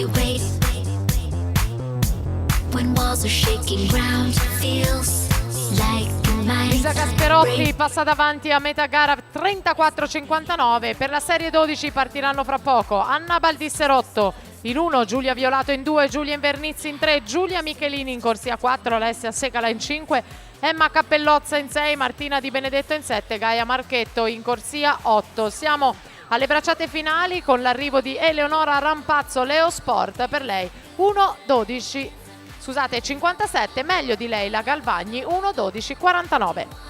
wait. When walls are shaking ground feels like Lisa Gasperotti passa davanti a metà gara 34-59. Per la serie 12 partiranno fra poco Anna Baldisserotto in 1, Giulia Violato in 2, Giulia Invernizzi in 3, Giulia Michelini in corsia 4, Alessia Segala in 5, Emma Cappellozza in 6, Martina Di Benedetto in 7, Gaia Marchetto in corsia 8. Siamo alle bracciate finali con l'arrivo di Eleonora Rampazzo Leo Sport, per lei 1:12. Scusate, 57, meglio di lei la Galvagni 1:12:49.